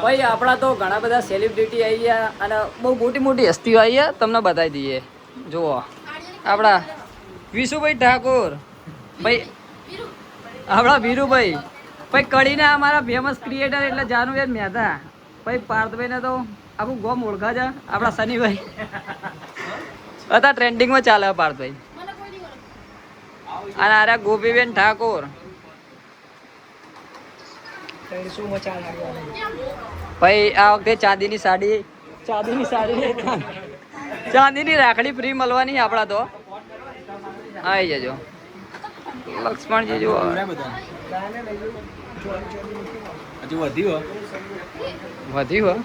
ભાઈ આપણા તો ઘણા બધા સેલિબ્રિટી આવી ગયા અને બહુ મોટી મોટી હસ્તીઓ આવી ગયા, તમને બતાવી દઈએ. જુઓ આપણા વિશુભાઈ ઠાકોર, ભાઈ આપણા વીરુભાઈ, ભાઈ કડીના અમારા ફેમસ ક્રિએટર એટલે જાનુભાઈ મહેતા, ભાઈ પાર્થભાઈને તો આખું ગોમ ઓળખા છે. આપણા સનીભાઈ હતા ટ્રેન્ડિંગમાં ચાલે પાર્થભાઈ. અને અરે ગોપીબેન ઠાકોર, ભાઈ આ વખતે ચાંદીની સાડી ચાંદીની રાખડી ફ્રી મળવાની આપણા તો. આવી જજો લક્ષ્મણજી જુઓ. વધ્યું